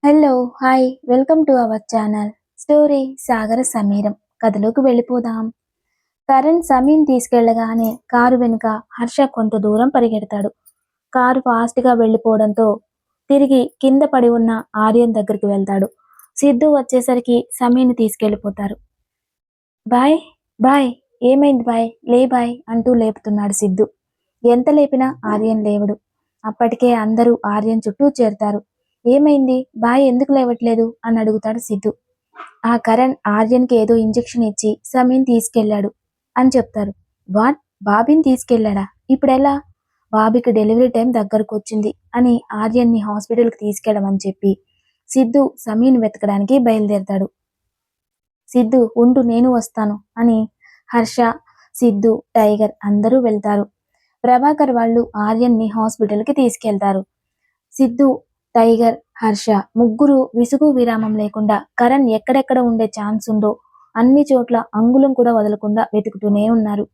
Hello! Hi! Welcome to our channel. Story సాగర సమీరం. కథలోకి వెళ్ళిపోదాం. కరణ్ సమీని తీసుకెళ్లగానే కారు వెనుక హర్ష కొంత దూరం పరిగెడతాడు. కారు ఫాస్ట్‌గా వెళ్ళిపోవడంతో తిరిగి కింద పడి ఉన్న ఆర్యన్ దగ్గరికి వెళ్తాడు. సిద్ధు వచ్చేసరికి సమీని తీసుకెళ్ళిపోతారు. బాయ్! బాయ్! ఏమైంది బాయ్? లే బాయ్! అంటూ లేపుతున్నాడు సిద్ధు. ఎంత లేపినా ఆర్యన్ లేవడు. అప్పటికే అందరూ ఆర్యన్ చుట్టూ చేరతారు. ఏమైంది? బాయ్ ఎందుకు లేవట్లేదు? అని అడుగుతాడు సిద్ధు. ఆ కరణ్ ఆర్యన్‌కి ఏదో ఇంజెక్షన్ ఇచ్చి సమీని తీసుకెళ్ళాడు అని చెప్తారు. వాట్? బాబీని తీసుకెళ్ళాడా? ఇప్పుడెలా? బాబీకి డెలివరీ టైం దగ్గరకొచ్చింది అని ఆర్యన్‌ని హాస్పిటల్‌కి తీసుకెళ్ళమని చెప్పి సిద్ధు సమీని వెతకడానికి బయలుదేరతాడు. సిద్ధు ఉండు నేను వస్తాను అని హర్ష, సిద్ధు, టైగర్ అందరూ వెళ్తారు. ప్రభాకర్ వాళ్ళు ఆర్యన్ని హాస్పిటల్‌కి తీసుకెళ్తారు. సిద్ధు, టైగర్, హర్ష ముగ్గురు విసుగు విరామం లేకుండా కరణ్ ఎక్కడెక్కడ ఉండే ఛాన్స్ ఉందో అన్ని చోట్ల అంగుళం కూడా వదలకుండా వెతుకుతూనే ఉన్నారు.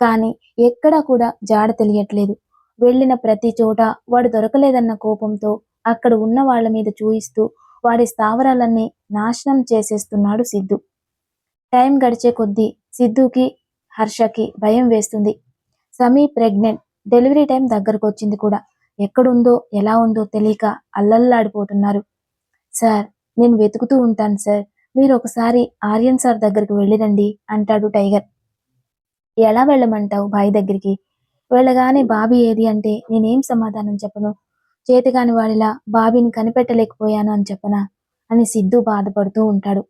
కానీ ఎక్కడా కూడా జాడ తెలియట్లేదు. వెళ్ళిన ప్రతి చోట వాడు దొరకలేదన్న కోపంతో అక్కడ ఉన్న వాళ్ళ మీద చూయిస్తూ వాడి స్థావరాలన్నీ నాశనం చేసేస్తున్నాడు సిద్ధు. టైం గడిచే కొద్దీ సిద్ధుకి, హర్షకి భయం వేస్తుంది. సమీ ప్రెగ్నెంట్. డెలివరీ టైం దగ్గరకొచ్చింది కూడా. ఎక్కడుందో, ఎలా ఉందో తెలియక అల్లల్లాడిపోతున్నారు. సార్, నేను వెతుకుతూ ఉంటాను సార్. మీరు ఒకసారి ఆర్యన్ సార్ దగ్గరికి వెళ్ళిరండి అంటాడు టైగర్. ఎలా వెళ్ళమంటావు బాయ్ దగ్గరికి? వెళ్ళగానే బాబీ ఏది అంటే నేనేం సమాధానం చెప్పను? చేతగాని వాడిలా బాబీని కనిపెట్టలేకపోయాను అని చెప్పనా? అని సిద్ధు బాధపడుతూ ఉంటాడు.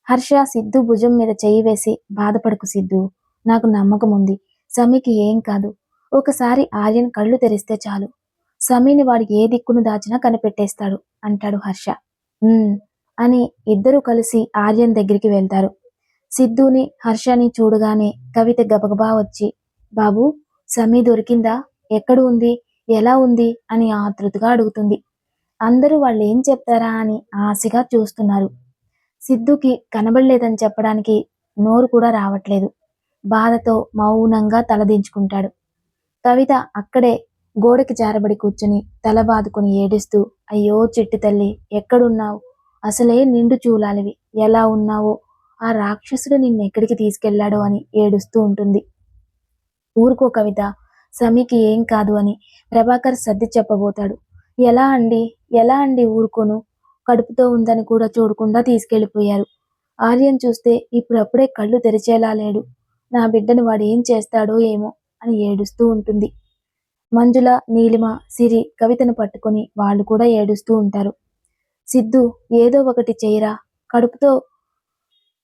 హర్ష సిద్ధు భుజం మీద చెయ్యి వేసి బాధపడకు సిద్ధు, నాకు నమ్మకం ఉంది. సమీకి ఏం కాదు. ఒకసారి ఆర్యన్ కళ్ళు తెరిస్తే చాలు. సమీని వాడికి ఏ దిక్కును దాచినా కనిపెట్టేస్తాడు అంటాడు హర్ష. "ఉమ్" అని ఇద్దరూ కలిసి ఆర్యన్ దగ్గరికి వెళ్తారు. సిద్ధుని, హర్షని చూడగానే కవిత గబగబా వచ్చి బాబూ, సమీ దొరికిందా? ఎక్కడ ఉంది? ఎలా ఉంది? అని ఆతృతగా అడుగుతుంది. అందరూ వాళ్ళేం చెప్తారా అని ఆశగా చూస్తున్నారు. సిద్ధుకి కనబడలేదని చెప్పడానికి నోరు కూడా రావట్లేదు. బాధతో మౌనంగా తలదించుకుంటాడు. కవిత అక్కడే గోడకి జారబడి కూర్చుని తల బాదుకుని ఏడుస్తూ అయ్యో చిట్టి తల్లి, ఎక్కడున్నావు? అసలే నిండు చూలాలివి, ఎలా ఉన్నావో, ఆ రాక్షసుడు నిన్నెక్కడికి తీసుకెళ్లాడో అని ఏడుస్తూ ఉంటుంది. ఊరుకో కవిత, సమీకి ఏం కాదు అని ప్రభాకర్ సర్ది చెప్పబోతాడు. ఎలా అండి? ఎలా అండి ఊరుకోను? కడుపుతో ఉందని కూడా చూడకుండా తీసుకెళ్లిపోయారు. ఆర్యన్ చూస్తే ఇప్పుడప్పుడే కళ్ళు తెరిచేలా లేడు. నా బిడ్డను వాడు ఏం చేస్తాడో ఏమో అని ఏడుస్తూ ఉంటుంది. మంజుల, నీలిమ, సిరి కవితను పట్టుకొని వాళ్ళు కూడా ఏడుస్తూ ఉంటారు. సిద్ధు, ఏదో ఒకటి చేయరా, కడుపుతో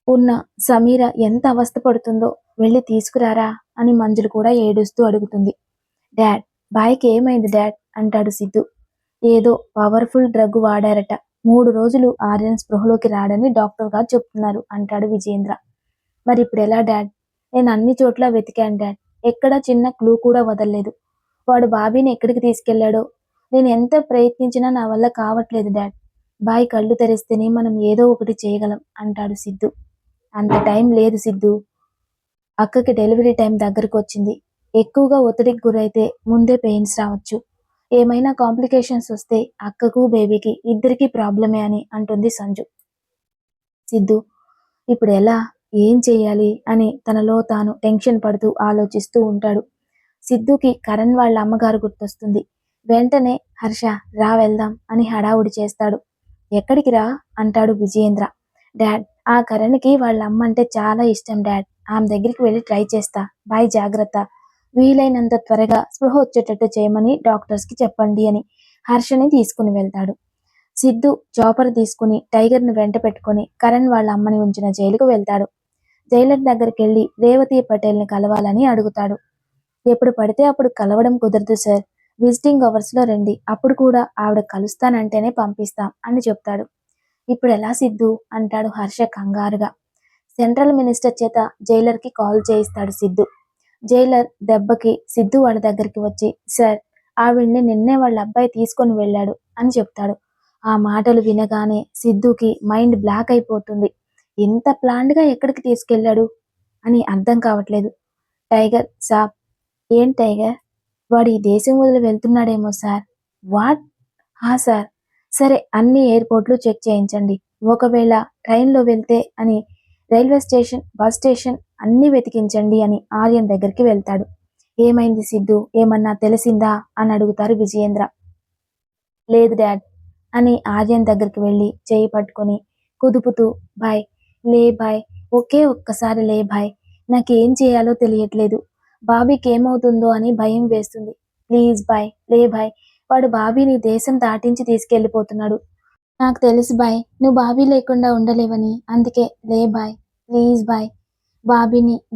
ఉన్న సమీర ఎంత అవస్థపడుతుందో వెళ్ళి తీసుకురారా అని మంజులు కూడా ఏడుస్తూ అడుగుతుంది. డాడ్, బాయ్‌కి ఏమైంది డాడ్ అంటాడు సిద్ధు. ఏదో పవర్‌ఫుల్ డ్రగ్ వాడారట. 3 రోజులు ఆర్యన్ స్పృహలోకి రాడని డాక్టర్ గారు చెప్తున్నారు అంటాడు విజయేంద్ర. మరిప్పుడెలా డాడ్? నేను అన్ని చోట్ల వెతికాను డాడ్. ఎక్కడా చిన్న క్లూ కూడా వదల్లేదు. వాడు బాబీని ఎక్కడికి తీసుకెళ్లాడో నేను ఎంత ప్రయత్నించినా నా వల్ల కావట్లేదు డాడ్. బాయ్ కళ్ళు తెరిస్తేనే మనం ఏదో ఒకటి చేయగలం అంటాడు సిద్ధు. అంత టైం లేదు సిద్ధు. అక్కకి డెలివరీ టైం దగ్గరకొచ్చింది. ఎక్కువగా ఒత్తిడికి గురైతే ముందే పెయిన్స్ రావచ్చు. ఏమైనా కాంప్లికేషన్స్ వస్తే అక్కకు, బేబీకి ఇద్దరికీ ప్రాబ్లమే అని అంటుంది సంజు. సిద్ధు, ఇప్పుడు ఎలా? ఏం చెయ్యాలి? అని తనలో తాను టెన్షన్ పడుతూ ఆలోచిస్తూ ఉంటాడు. సిద్ధుకి కరణ్ వాళ్ళ అమ్మగారు గుర్తొస్తుంది. వెంటనే హర్ష, రా వెళ్దాం అని హడావుడి చేస్తాడు. ఎక్కడికి రా? అంటాడు విజయేంద్ర. డాడ్, ఆ కరణ్‌కి వాళ్ళ అమ్మ అంటే చాలా ఇష్టం డాడ్. ఆమె దగ్గరికి వెళ్ళి ట్రై చేస్తా. బాయ్ జాగ్రత్త. వీలైనంత త్వరగా స్పృహ వచ్చేటట్టు చేయమని డాక్టర్స్‌కి చెప్పండి అని హర్షని తీసుకుని వెళ్తాడు. సిద్ధు చాపర్ తీసుకుని టైగర్‌ని వెంట పెట్టుకొని కరణ్ వాళ్ళ అమ్మని ఉంచిన జైలుకు వెళ్తాడు. జైలర్ దగ్గరికెళ్ళి రేవతి పటేల్‌ని కలవాలని అడుగుతాడు. ఎప్పుడు పడితే అప్పుడు కలవడం కుదరదు సార్. విజిటింగ్ అవర్స్‌లో రండి. అప్పుడు కూడా ఆవిడ కలుస్తానంటేనే పంపిస్తాం అని చెప్తాడు. ఇప్పుడెలా సిద్ధు? అంటాడు హర్ష కంగారుగా. సెంట్రల్ మినిస్టర్ చేత జైలర్‌కి కాల్ చేయిస్తాడు సిద్ధు. జైలర్ దెబ్బకి సిద్ధు వాళ్ళ దగ్గరికి వచ్చి సార్, ఆవిడ్ని నిన్నే వాళ్ళ అబ్బాయి తీసుకొని వెళ్ళాడు అని చెప్తాడు. ఆ మాటలు వినగానే సిద్ధుకి మైండ్ బ్లాక్ అయిపోతుంది. ఇంత ప్లాన్డ్‌గా ఎక్కడికి తీసుకెళ్ళాడు అని అర్థం కావట్లేదు. టైగర్ సాబ్, ఏం టైగర్? వాడు ఈ దేశం వదిలి వెళ్తున్నాడేమో సార్. వాట్? హా సార్, సరే అన్ని ఎయిర్పోర్ట్లు చెక్ చేయించండి. ఒకవేళ ట్రైన్లో వెళ్తే అని రైల్వే స్టేషన్, బస్ స్టేషన్ అన్నీ వెతికించండి అని ఆర్యన్ దగ్గరికి వెళ్తాడు. ఏమైంది సిద్ధు, ఏమన్నా తెలిసిందా అని అడుగుతారు విజయేంద్ర. లేదు డాడ్ అని ఆర్యన్ దగ్గరికి వెళ్ళి చేయి పట్టుకొని కుదుపుతూ, బాయ్ లే బాయ్, ఒకే ఒక్కసారి లే బాయ్, నాకేం చేయాలో తెలియట్లేదు, బాబీకి ఏమవుతుందో అని భయం వేస్తుంది, ప్లీజ్ బాయ్ లే బాయ్, వాడు బాబీని దేశం దాటించి తీసుకెళ్ళిపోతున్నాడు, నాకు తెలుసు బాయ్ నువ్వు బాబీ లేకుండా ఉండలేవని, అందుకే లే బాయ్, ప్లీజ్ బాయ్,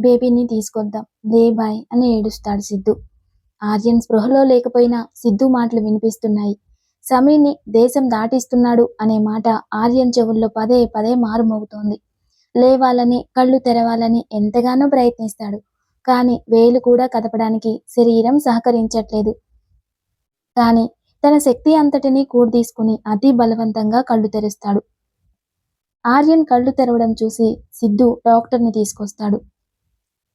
బేబీని తీసుకొద్దాం, లే బాయ్ అని ఏడుస్తాడు సిద్ధు. ఆర్యన్ స్పృహలో లేకపోయినా సిద్ధు మాటలు వినిపిస్తున్నాయి. సమీర్ని దేశం దాటిస్తున్నాడు అనే మాట ఆర్యన్ చెవుల్లో పదే పదే మారుమోగుతోంది. లేవాలని, కళ్ళు తెరవాలని ఎంతగానో ప్రయత్నిస్తాడు. కానీ వేలు కూడా కదపడానికి శరీరం సహకరించట్లేదు. కానీ తన శక్తి అంతటినీ కూడదీసుకుని అతి బలవంతంగా కళ్ళు తెరుస్తాడు. ఆర్యన్ కళ్ళు తెరవడం చూసి సిద్ధు డాక్టర్ని తీసుకొస్తాడు.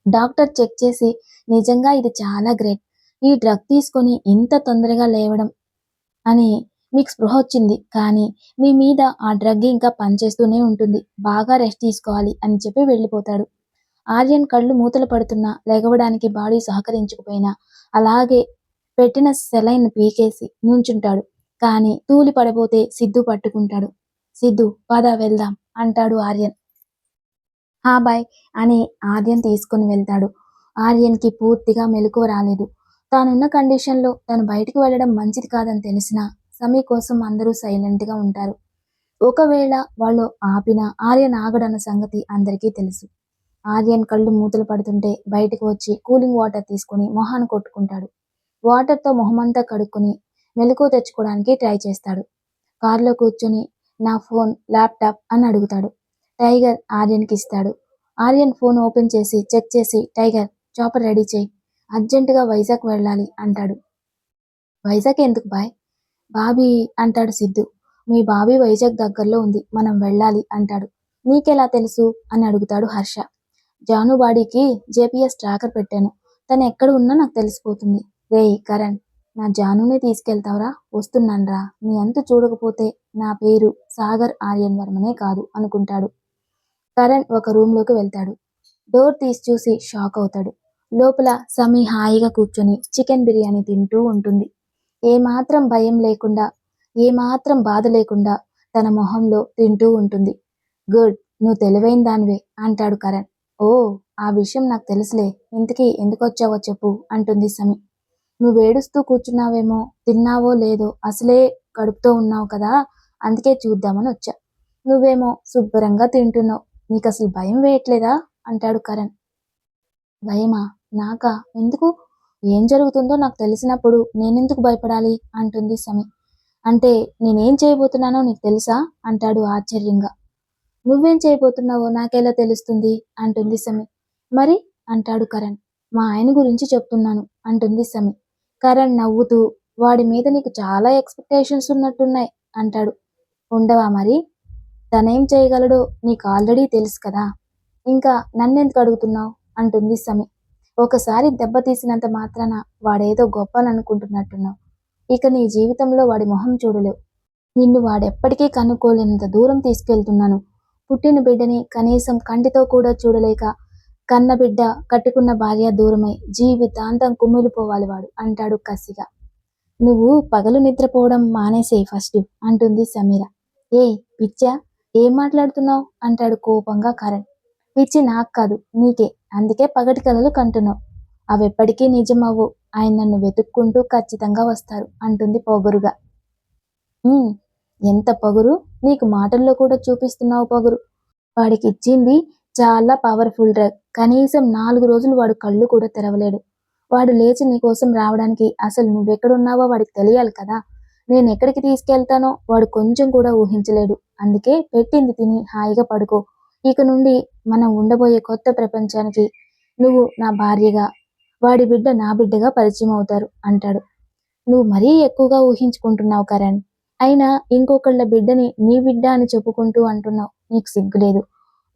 డాక్టర్ చెక్ చేసి, నిజంగా ఇది చాలా గ్రేట్, ఈ డ్రగ్ తీసుకొని ఇంత తొందరగా లేవడం అని మీకు స్పృహ వచ్చింది, కానీ మీ మీద ఆ డ్రగ్ ఇంకా పనిచేస్తూనే ఉంటుంది, బాగా రెస్ట్ తీసుకోవాలి అని చెప్పి వెళ్ళిపోతాడు. ఆర్యన్ కళ్ళు మూతలు పడుతున్నా, లెగవడానికి బాడీ సహకరించకపోయినా అలాగే పెట్టిన సెలైన్ పీకేసి నుంచుంటాడు. కానీ తూలి పడబోతే సిద్ధు పట్టుకుంటాడు. సిద్ధు పద వెళ్దాం అంటాడు ఆర్యన్. హా బాయ్ అని ఆర్యన్ తీసుకుని వెళ్తాడు. ఆర్యన్కి పూర్తిగా మెలకువ రాలేదు. తానున్న కండిషన్లో తను బయటికి వెళ్ళడం మంచిది కాదని తెలిసినా సమీ కోసం అందరూ సైలెంట్గా ఉంటారు. ఒకవేళ వాళ్ళు ఆపినా ఆర్యన్ ఆగడన్న సంగతి అందరికీ తెలుసు. ఆర్యన్ కళ్ళు మూతలు పడుతుంటే బయటకు వచ్చి కూలింగ్ వాటర్ తీసుకుని మొహాన్ని కొట్టుకుంటాడు. వాటర్తో మొహమంతా కడుక్కొని మెలకువ తెచ్చుకోవడానికి ట్రై చేస్తాడు. కారులో కూర్చొని నా ఫోన్, ల్యాప్టాప్ అని అడుగుతాడు. టైగర్ ఆర్యన్కి ఇస్తాడు. ఆర్యన్ ఫోన్ ఓపెన్ చేసి చెక్ చేసి, టైగర్ చాపర్ రెడీ చేయి, అర్జెంటుగా వైజాగ్ వెళ్ళాలి అంటాడు. వైజాగ్ ఎందుకు బాయ్? బాబీ అంటాడు సిద్ధు. మీ బాబీ వైజాగ్ దగ్గరలో ఉంది, మనం వెళ్ళాలి అంటాడు. నీకెలా తెలుసు అని అడుగుతాడు హర్ష. జాను బాడీకి జేపీఎస్ ట్రాకర్ పెట్టాను, తను ఎక్కడ ఉన్నా నాకు తెలిసిపోతుంది. రేయ్ కరణ్, నా జానుని తీసుకెళ్తావురా? వస్తున్నాన్రా, నీ అంతు చూడకపోతే నా పేరు సాగర్ ఆర్యన్ వర్మనే కాదు అనుకుంటాడు. కరణ్ ఒక రూమ్లోకి వెళ్తాడు. డోర్ తీసి చూసి షాక్ అవుతాడు. లోపల సమీ హాయిగా కూర్చొని చికెన్ బిర్యానీ తింటూ ఉంటుంది. ఏమాత్రం భయం లేకుండా, ఏమాత్రం బాధ లేకుండా తన మొహంలో తింటూ ఉంటుంది. గుడ్, నువ్వు తెలివైన దానివే అంటాడు కరణ్. ఓ, ఆ విషయం నాకు తెలుసులే, ఇంతకీ ఎందుకొచ్చావో చెప్పు అంటుంది సమీ. నువ్వేడుస్తూ కూర్చున్నావేమో, తిన్నావో లేదో, అసలే కడుపుతో ఉన్నావు కదా, అందుకే చూద్దామని వచ్చా. నువ్వేమో శుభ్రంగా తింటున్నావు, నీకు అసలు భయం వేయట్లేదా అంటాడు కరణ్. భయమా? నాకా? ఎందుకు? ఏం జరుగుతుందో నాకు తెలిసినప్పుడు నేనెందుకు భయపడాలి అంటుంది సమీ. అంటే నేనేం చేయబోతున్నానో నీకు తెలుసా అంటాడు ఆశ్చర్యంగా. నువ్వేం చేయబోతున్నావో నాకెలా తెలుస్తుంది అంటుంది సమీ. మరి అంటాడు కరణ్. మా ఆయన గురించి చెప్తున్నాను అంటుంది సమీ. కరణ్ నవ్వుతూ, వాడి మీద నీకు చాలా ఎక్స్పెక్టేషన్స్ ఉన్నట్టున్నాయి అంటాడు. ఉండవా మరి? తనేం చేయగలడో నీకు ఆల్రెడీ తెలుసు కదా, ఇంకా నన్నెందుకు అడుగుతున్నావు అంటుంది సమీ. ఒకసారి దెబ్బతీసినంత మాత్రాన వాడేదో గొప్పని అనుకుంటున్నట్టున్నావు. ఇక నీ జీవితంలో వాడి మొహం చూడలేవు. నిన్ను వాడెప్పటికీ కనుక్కోలేనంత దూరం తీసుకెళ్తున్నాను. పుట్టిన బిడ్డని కనీసం కంటితో కూడా చూడలేక కన్న బిడ్డ, కట్టుకున్న భార్య దూరమై జీవితాంతం కుమిలిపోవాలి వాడు అంటాడు కసిగా. నువ్వు పగలు నిద్రపోవడం మానేసేయి ఫస్ట్ అంటుంది సమీర. ఏయ్ పిచ్చా, ఏం మాట్లాడుతున్నావు అంటాడు కోపంగా కరణ్. పిచ్చి నాకు కాదు, నీకే, అందుకే పగటి కలలు కంటున్నావు. అవెప్పటికీ నిజం అవ్వు, ఆయన నన్ను వెతుక్కుంటూ ఖచ్చితంగా వస్తారు అంటుంది పొగరుగా. ఎంత పొగరు, నీకు మాటల్లో కూడా చూపిస్తున్నావు పొగరు. వాడికి ఇచ్చింది చాలా పవర్ఫుల్ డ్రగ్, కనీసం 4 రోజులు వాడు కళ్ళు కూడా తెరవలేడు. వాడు లేచి నీకోసం రావడానికి అసలు నువ్వెక్కడున్నావో వాడికి తెలియాలి కదా. నేను ఎక్కడికి తీసుకెళ్తానో వాడు కొంచెం కూడా ఊహించలేడు. అందుకే పెట్టింది తిని హాయిగా పడుకో. ఇక నుండి మనం ఉండబోయే కొత్త ప్రపంచానికి నువ్వు నా భార్యగా, వాడి బిడ్డ నా బిడ్డగా పరిచయం అవుతారు అంటాడు. నువ్వు మరీ ఎక్కువగా ఊహించుకుంటున్నావు కరణ్. అయినా ఇంకొకళ్ళ బిడ్డని నీ బిడ్డ అని చెప్పుకుంటూ అంటున్నావు, నీకు సిగ్గులేదు?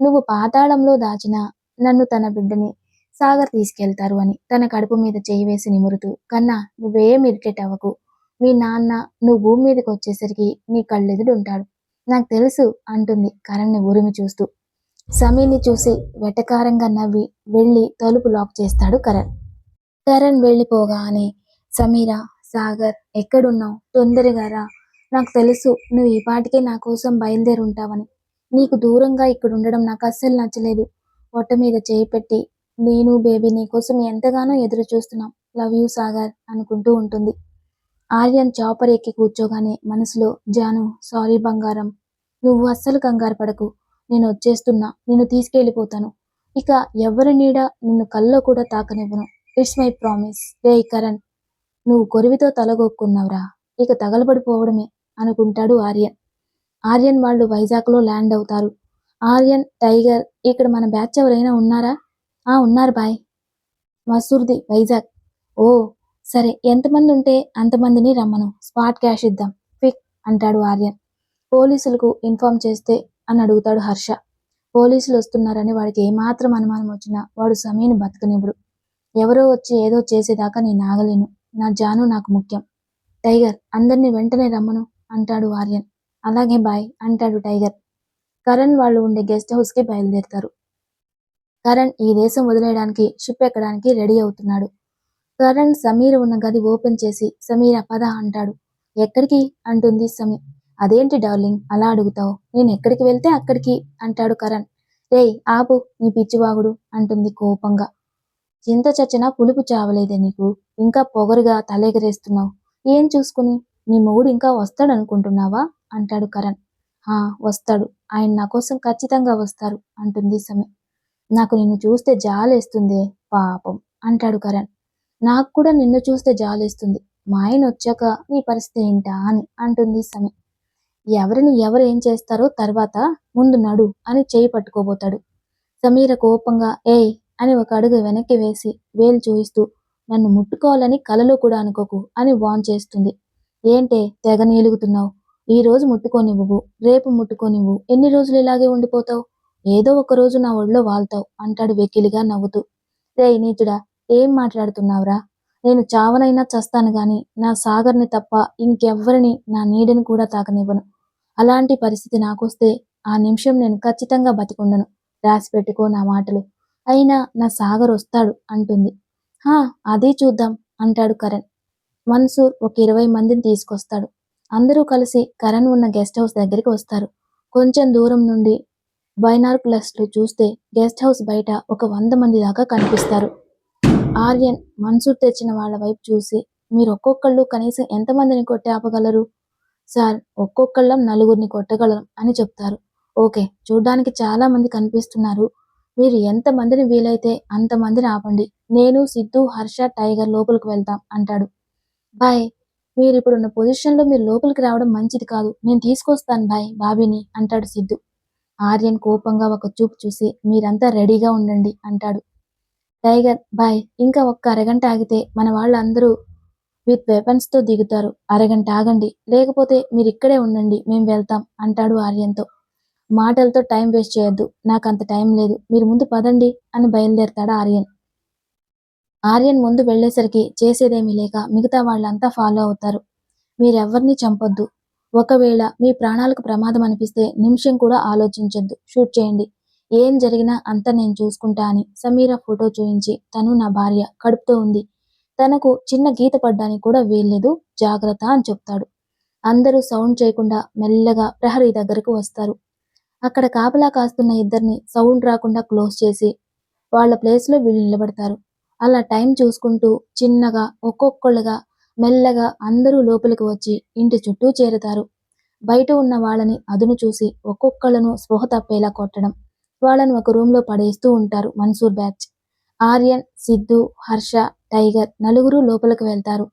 నువ్వు పాతాళంలో దాచిన నన్ను తన బిడ్డని సాగర్ తీసుకెళ్తారు అని తన కడుపు మీద చేయి వేసి నిమురుతూ, కన్నా నువ్వేం ఇరిటేట్ అవ్వకు, మీ నాన్న నువ్వు భూమి మీదకి వచ్చేసరికి నీ కళ్ళెదుడు ఉంటాడు. నాకు తెలుసు అంటుంది కరణ్ని ఉరిమి చూస్తూ. సమీర్ని చూసి వెటకారంగా నవ్వి వెళ్ళి తలుపు లాక్ చేస్తాడు కరణ్. కరణ్ వెళ్ళిపోగానే సమీర, సాగర్ ఎక్కడున్నావు? తొందరగా రా. నాకు తెలుసు నువ్వు ఈ పాటికే నా కోసం బయలుదేరి ఉంటావని. నీకు దూరంగా ఇక్కడ ఉండడం నాకు అస్సలు నచ్చలేదు. పొట్ట మీద చేయి పెట్టి నేను బేబీ నీ కోసం ఎంతగానో ఎదురు చూస్తున్నాం. లవ్ యూ సాగర్ అనుకుంటూ ఉంటుంది. ఆర్యన్ చాపర్ ఎక్కి కూర్చోగానే మనసులో జాను సారీ బంగారం, నువ్వు అస్సలు కంగారు పడకు. నేను వచ్చేస్తున్నా, నిన్ను తీసుకెళ్ళిపోతాను. ఇక ఎవరి నీడ నిన్ను కల్లో కూడా తాకనివ్వను. It's my promise. రే కరణ్, నువ్వు కొరివితో తలగొక్కున్నావురా, ఇక తగలబడిపోవడమే అనుకుంటాడు ఆర్యన్. ఆర్యన్ వాళ్ళు వైజాగ్లో ల్యాండ్ అవుతారు. ఆర్యన్, టైగర్, ఇక్కడ మన బ్యాచ్ ఎవరైనా ఉన్నారా? ఉన్నారు బాయ్. మసూర్ది వైజాగ్. ఓ సరే, ఎంతమంది ఉంటే అంతమందిని రమ్మను, స్పాట్ క్యాష్ ఇద్దాం. క్విక్ అంటాడు ఆర్యన్. పోలీసులకు ఇన్ఫార్మ్ చేస్తే అని అడుగుతాడు హర్ష. పోలీసులు వస్తున్నారని వాడికి ఏమాత్రం అనుమానం వచ్చినా వాడు సమీని బతకనివ్వడు. ఎవరో వచ్చి ఏదో చేసేదాకా నేను ఆగలేను. నా జాను నాకు ముఖ్యం. టైగర్, అందరినీ వెంటనే రమ్మను అంటాడు ఆర్యన్. అలాగే బాయ్ అంటాడు టైగర్. కరణ్ వాళ్ళు ఉండే గెస్ట్ హౌస్కి బయలుదేరుతారు. కరణ్ ఈ దేశం వదిలేయడానికి షిప్ ఎక్కడానికి రెడీ అవుతున్నాడు. కరణ్ సమీర ఉన్న గది ఓపెన్ చేసి సమీర పద అంటాడు. ఎక్కడికి అంటుంది సమీ. అదేంటి డార్లింగ్ అలా అడుగుతావు? నేను ఎక్కడికి వెళ్తే అక్కడికి అంటాడు కరణ్. రేయ్ ఆపు నీ పిచ్చివాగుడు అంటుంది కోపంగా. చింత చచ్చినా పులుపు చావలేదే నీకు, ఇంకా పొగరుగా తలెగరేస్తున్నావు. ఏం చూసుకుని? నీ మొగుడు ఇంకా వస్తాడనుకుంటున్నావా అంటాడు కరణ్. వస్తాడు, ఆయన నా కోసం ఖచ్చితంగా వస్తారు అంటుంది సమీ. నాకు నిన్ను చూస్తే జాలేస్తుందే పాపం అంటాడు కరణ్. నాకు కూడా నిన్ను చూస్తే జాలేస్తుంది. మా ఆయన వచ్చాక నీ పరిస్థితి ఏంటా అని అంటుంది సమీ. ఎవరిని ఎవరు ఏం చేస్తారో తర్వాత, ముందు నడు అని చేయి పట్టుకోబోతాడు. సమీర కోపంగా ఏయ్ అని ఒక అడుగు వెనక్కి వేసి వేలు చూయిస్తూ, నన్ను ముట్టుకోవాలని కలలో కూడా అనుకోకు అని వార్న్ చేస్తుంది. ఏంటే తెగ నీలుగుతున్నావు? ఈ రోజు ముట్టుకోనివ్వు, రేపు ముట్టుకోనివ్వు, ఎన్ని రోజులు ఇలాగే ఉండిపోతావు? ఏదో ఒక రోజు నా ఒళ్ళో వాళ్తావు అంటాడు వెకిలిగా నవ్వుతూ. రేయ్ నీచుడా, ఏం మాట్లాడుతున్నావురా? నేను చావనైనా చస్తాను గాని నా సాగర్ని తప్ప ఇంకెవ్వరిని నా నీడని కూడా తాకనివ్వను. అలాంటి పరిస్థితి నాకొస్తే ఆ నిమిషం నేను ఖచ్చితంగా బతికుండను. రాసి పెట్టుకో నా మాటలు. అయినా నా సాగర్ వస్తాడు అంటుంది. అదే చూద్దాం అంటాడు కరణ్. మన్సూర్ ఒక 20 మందిని తీసుకొస్తాడు. అందరూ కలిసి కరణ్ ఉన్న గెస్ట్ హౌస్ దగ్గరికి వస్తారు. కొంచెం దూరం నుండి బైనార్కులర్స్లో చూస్తే గెస్ట్ హౌస్ బయట ఒక 100 మంది దాకా కనిపిస్తారు. ఆర్యన్ మన్సూర్ తెచ్చిన వాళ్ళ వైపు చూసి, మీరు ఒక్కొక్కళ్ళు కనీసం ఎంతమందిని కొట్టి ఆపగలరు? సార్, ఒక్కొక్కళ్ళం 4గురిని కొట్టగలం అని చెప్తారు. ఓకే, చూడ్డానికి చాలా మంది కనిపిస్తున్నారు. మీరు ఎంతమందిని వీలైతే అంతమందిని ఆపండి. నేను, సిద్ధు, హర్ష, టైగర్ లోపలికి వెళ్తాం అంటాడు. బాయ్, మీరు ఇప్పుడున్న పొజిషన్లో మీరు లోపలికి రావడం మంచిది కాదు. నేను తీసుకొస్తాను బాయ్ బాబీని అంటాడు సిద్ధు. ఆర్యన్ కోపంగా ఒక చూపు చూసి మీరంతా రెడీగా ఉండండి అంటాడు. టైగర్ బాయ్, ఇంకా ఒక్క అరగంట ఆగితే మన వాళ్ళందరూ విత్ వెపన్స్తో దిగుతారు. అరగంట ఆగండి, లేకపోతే మీరు ఇక్కడే ఉండండి, మేము వెళ్తాం అంటాడు ఆర్యన్తో. మాటలతో టైం వేస్ట్ చేయొద్దు, నాకంత టైం లేదు, మీరు ముందు పదండి అని బయలుదేరతాడు ఆర్యన్. ఆర్యన్ ముందు వెళ్లేసరికి చేసేదేమీ లేక మిగతా వాళ్ళంతా ఫాలో అవుతారు. మీరెవ్వరినీ చంపొద్దు. ఒకవేళ మీ ప్రాణాలకు ప్రమాదం అనిపిస్తే నిమిషం కూడా ఆలోచించొద్దు, షూట్ చేయండి. ఏం జరిగినా అంతా నేను చూసుకుంటా అని సమీర ఫోటో చూయించి, తను నా భార్య, కడుపుతో ఉంది, తనకు చిన్న గీత పడ్డానికి కూడా వీల్లేదు, జాగ్రత్త అని చెప్తాడు. అందరూ సౌండ్ చేయకుండా మెల్లగా ప్రహరీ దగ్గరకు వస్తారు. అక్కడ కాపలా కాస్తున్న ఇద్దరిని సౌండ్ రాకుండా క్లోజ్ చేసి వాళ్ళ ప్లేస్లో వీళ్ళు నిలబడతారు. అలా టైం చూసుకుంటూ చిన్నగా ఒక్కొక్కళ్ళుగా మెల్లగా అందరూ లోపలికి వచ్చి ఇంటి చుట్టూ చేరుతారు. బయట ఉన్న వాళ్ళని అదును చూసి ఒక్కొక్కళ్ళను స్పృహ తప్పేలా కొట్టడం, వాళ్ళను ఒక రూమ్లో పడేస్తూ ఉంటారు మన్సూర్ బ్యాచ్. ఆర్యన్, సిద్ధు, హర్ష, టైగర్ 4గురు లోపలికి వెళ్తారు.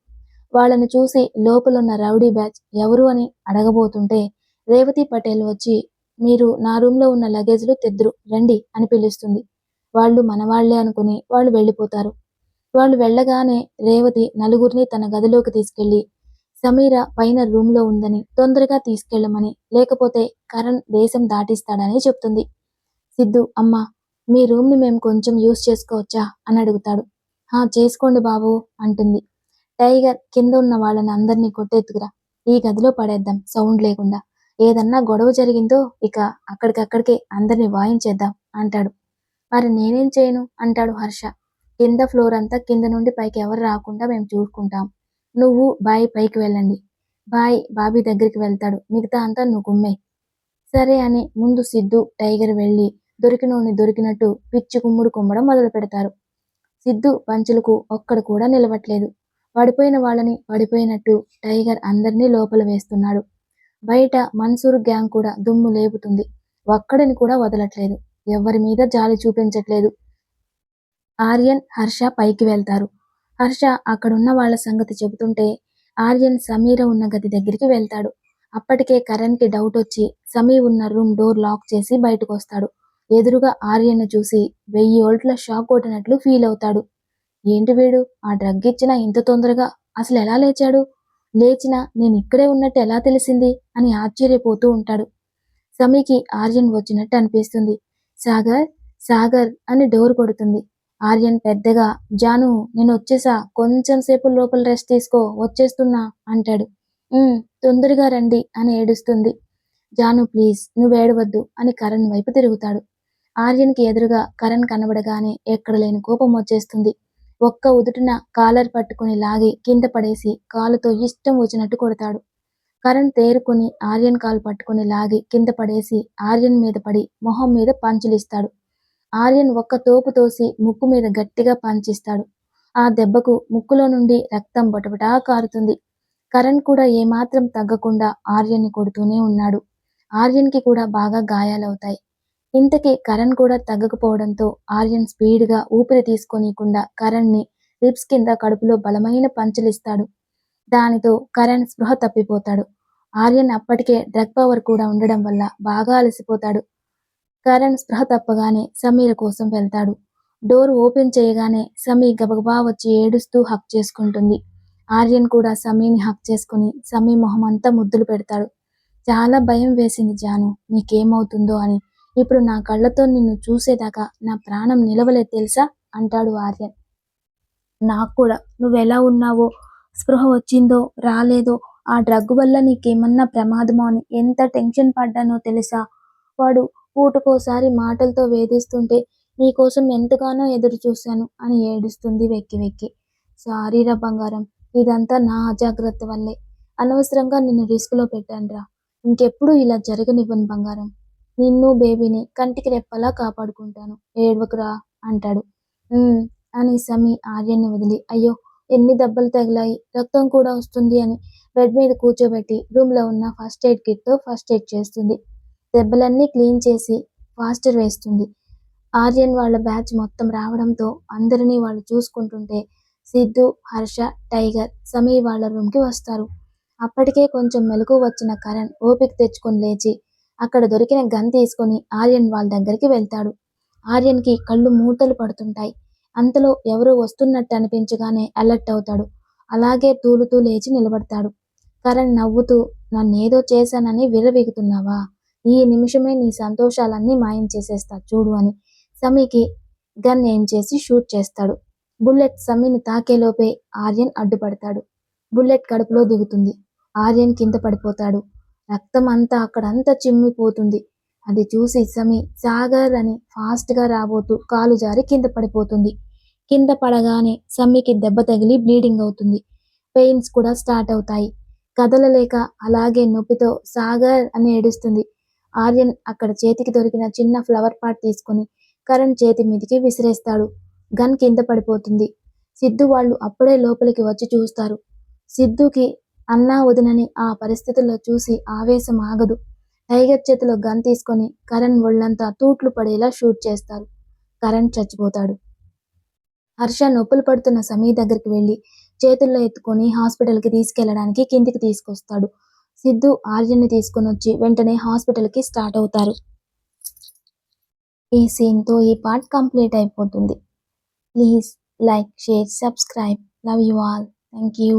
వాళ్ళని చూసి లోపలున్న రౌడీ బ్యాచ్ ఎవరు అని అడగబోతుంటే రేవతి పటేల్ వచ్చి, మీరు నా రూమ్లో ఉన్న లగేజ్లు తెద్దురు రండి అని పిలుస్తుంది. వాళ్ళు మనవాళ్లే అనుకుని వాళ్ళు వెళ్ళిపోతారు. వాళ్ళు వెళ్ళగానే రేవతి 4గురిని తన గదిలోకి తీసుకెళ్లి, సమీర పైన రూమ్లో ఉందని తొందరగా తీసుకెళ్లమని, లేకపోతే కరణ్ దేశం దాటిస్తాడని చెప్తుంది. సిద్ధు, అమ్మా మీ రూమ్ని మేము కొంచెం యూజ్ చేసుకోవచ్చా అని అడుగుతాడు. చేసుకోండి బాబు అంటుంది. టైగర్ కింద ఉన్న వాళ్ళని అందరినీ కొట్టెత్తుకురా, ఈ గదిలో పడేద్దాం సౌండ్ లేకుండా. ఏదన్నా గొడవ జరిగిందో ఇక అక్కడికక్కడికే అందరినీ వాయించేద్దాం అంటాడు. మరి నేనేం చేయను అంటాడు హర్ష. కింద ఫ్లోర్ అంతా కింద నుండి పైకి ఎవరు రాకుండా మేము చూసుకుంటాం. నువ్వు బాయ్ పైకి వెళ్ళండి. బాయ్ బాబీ దగ్గరికి వెళ్తాడు. మిగతా అంతా నువ్వు గుమ్మే. సరే అని ముందు సిద్ధు టైగర్ వెళ్ళి దొరికినోని దొరికినట్టు పిచ్చి కుమ్ముడు కుమ్మడం మొదలు పెడతారు. సిద్ధు పంచులకు ఒక్కడు కూడా నిలవట్లేదు. పడిపోయిన వాళ్ళని పడిపోయినట్టు టైగర్ అందరినీ లోపల వేస్తున్నాడు. బయట మన్సూర్ గ్యాంగ్ కూడా దుమ్ము లేపుతుంది. ఒక్కడిని కూడా వదలట్లేదు. ఎవరి మీద జాలి చూపించట్లేదు. ఆర్యన్ హర్ష పైకి వెళ్తారు. హర్ష అక్కడున్న వాళ్ళ సంగతి చెబుతుంటే ఆర్యన్ సమీర ఉన్న గది దగ్గరికి వెళ్తాడు. అప్పటికే కరణ్కి డౌట్ వచ్చి సమీ ఉన్న రూమ్ డోర్ లాక్ చేసి బయటకు వస్తాడు. ఎదురుగా ఆర్యన్ చూసి 1000 వోల్ట్ల షాక్ కొట్టినట్లు ఫీల్ అవుతాడు. ఏంటి వీడు ఆ డ్రగ్ ఇచ్చినా ఇంత తొందరగా అసలు ఎలా లేచాడు? లేచినా నేను ఇక్కడే ఉన్నట్టు ఎలా తెలిసింది అని ఆశ్చర్యపోతూ ఉంటాడు. సమీకి ఆర్యన్ వచ్చినట్టు అనిపిస్తుంది. సాగర్ సాగర్ అని డోర్ కొడుతుంది. ఆర్యన్ పెద్దగా జాను నేను వచ్చేసా, కొంచెం సేపు లోపల రెస్ట్ తీసుకో, వచ్చేస్తున్నా అంటాడు. తొందరగా రండి అని ఏడుస్తుంది. జాను ప్లీజ్ నువ్వు ఏడవద్దు అని కరణ్ వైపు తిరుగుతాడు. ఆర్యన్కి ఎదురుగా కరణ్ కనబడగానే ఎక్కడ లేని కోపం వచ్చేస్తుంది. ఒక్క ఉదుటిన కాలర్ పట్టుకుని లాగి కింద పడేసి కాలుతో ఇష్టం వచ్చినట్టు కొడతాడు. కరణ్ తేరుకుని ఆర్యన్ కాలు పట్టుకుని లాగి కింద పడేసి ఆర్యన్ మీద పడి మొహం మీద పంచులిస్తాడు. ఆర్యన్ ఒక్క తోపు తోసి ముక్కు మీద గట్టిగా పంచిస్తాడు. ఆ దెబ్బకు ముక్కులో నుండి రక్తం బొటబొటా కారుతుంది. కరణ్ కూడా ఏమాత్రం తగ్గకుండా ఆర్యన్ని కొడుతూనే ఉన్నాడు. ఆర్యన్కి కూడా బాగా గాయాలవుతాయి. ఇంతకీ కరణ్ కూడా తగ్గకపోవడంతో ఆర్యన్ స్పీడ్గా ఊపిరి తీసుకోనీయకుండా కరణ్ని రిబ్స్ కింద కడుపులో బలమైన పంచులిస్తాడు. దానితో కరణ్ స్పృహ తప్పిపోతాడు. ఆర్యన్ అప్పటికే డ్రగ్ పవర్ కూడా ఉండడం వల్ల బాగా అలసిపోతాడు. కరణ్ స్పృహ తప్పగానే సమీర కోసం వెళ్తాడు. డోర్ ఓపెన్ చేయగానే సమీ గబగబా వచ్చి ఏడుస్తూ హక్ చేసుకుంటుంది. ఆర్యన్ కూడా సమీని హక్ చేసుకుని సమీ మొహం అంతా ముద్దులు పెడతాడు. చాలా భయం వేసింది జాను, నీకేమవుతుందో అని. ఇప్పుడు నా కళ్ళతో నిన్ను చూసేదాకా నా ప్రాణం నిలవలేదు తెలుసా అంటాడు ఆర్యన్. నాకు కూడా నువ్వెలా ఉన్నావో, స్పృహ వచ్చిందో రాలేదో, ఆ డ్రగ్ వల్ల నీకేమన్నా ప్రమాదమో అని ఎంత టెన్షన్ పడ్డానో తెలుసా. వాడు పూటకోసారి మాటలతో వేధిస్తుంటే నీకోసం ఎంతగానో ఎదురు చూశాను అని ఏడుస్తుంది వెక్కి వెక్కి. సారీరా బంగారం, ఇదంతా నా అజాగ్రత్త వల్లే. అనవసరంగా నిన్ను రిస్క్లో పెట్టానురా. ఇంకెప్పుడు ఇలా జరగనివ్వను బంగారం. నిన్ను బేబీని కంటికి రెప్పలా కాపాడుకుంటాను, ఏడవకురా అంటాడు. అని సమీ ఆర్యన్ని వదిలి అయ్యో ఎన్ని దెబ్బలు తగిలాయి, రక్తం కూడా వస్తుంది అని బెడ్ మీద కూర్చోబెట్టి రూమ్లో ఉన్న ఫస్ట్ ఎయిడ్ కిట్తో ఫస్ట్ ఎయిడ్ చేస్తుంది. దెబ్బలన్నీ క్లీన్ చేసి ఫాస్టర్ వేస్తుంది. ఆర్యన్ వాళ్ళ బ్యాచ్ మొత్తం రావడంతో అందరినీ వాళ్ళు చూసుకుంటుంటే సిద్ధు, హర్ష, టైగర్, సమీ వాళ్ళ రూమ్కి వస్తారు. అప్పటికే కొంచెం మెలకు వచ్చిన కరణ్ ఓపిక తెచ్చుకొని లేచి అక్కడ దొరికిన గన్ తీసుకొని ఆర్యన్ వాళ్ళ దగ్గరికి వెళ్తాడు. ఆర్యన్కి కళ్ళు మూతలు పడుతుంటాయి. అంతలో ఎవరో వస్తున్నట్టు అనిపించగానే అలర్ట్ అవుతాడు. అలాగే తూలుతూ లేచి నిలబడతాడు. కరణ్ నవ్వుతూ నన్నేదో చేశానని విర్రవీగుతున్నావా? ఈ నిమిషమే నీ సంతోషాలన్నీ మాయం చేసేస్తా చూడు అని సమీకి గన్ ఏం చేసి షూట్ చేస్తాడు. బుల్లెట్ సమీని తాకేలోపే ఆర్యన్ అడ్డుపడతాడు. బుల్లెట్ కడుపులో దిగుతుంది. ఆర్యన్ కింద పడిపోతాడు. రక్తం అంతా అక్కడంతా చిమ్మిపోతుంది. అది చూసి సమీ సాగర్ అని ఫాస్ట్గా రాబోతూ కాలు జారి కింద పడిపోతుంది. కింద పడగానే సమీకి దెబ్బ తగిలి బ్లీడింగ్ అవుతుంది. పెయిన్స్ కూడా స్టార్ట్ అవుతాయి. కదలలేక అలాగే నొప్పితో సాగర్ అని ఏడుస్తుంది. ఆర్యన్ అక్కడ చేతికి దొరికిన చిన్న ఫ్లవర్ పాట్ తీసుకొని కరణ్ చేతి మీదికి విసిరేస్తాడు. గన్ కింద పడిపోతుంది. సిద్ధు వాళ్ళు అప్పుడే లోపలికి వచ్చి చూస్తారు. సిద్ధుకి అన్నా వదినని ఆ పరిస్థితుల్లో చూసి ఆవేశం ఆగదు. టైగర్ చేతిలో గన్ తీసుకొని కరణ్ ఒళ్ళంతా తూట్లు పడేలా షూట్ చేస్తారు. కరణ్ చచ్చిపోతాడు. హర్ష నొప్పులు పడుతున్న సమీ దగ్గరికి వెళ్ళి చేతుల్లో ఎత్తుకొని హాస్పిటల్కి తీసుకెళ్లడానికి కిందికి తీసుకొస్తాడు. సిద్ధు ఆర్యన్ని తీసుకొని వచ్చి వెంటనే హాస్పిటల్కి స్టార్ట్ అవుతారు. ఈ సీన్తో ఈ పార్ట్ కంప్లీట్ అయిపోతుంది. Please like, share, subscribe. Love you all. Thank you.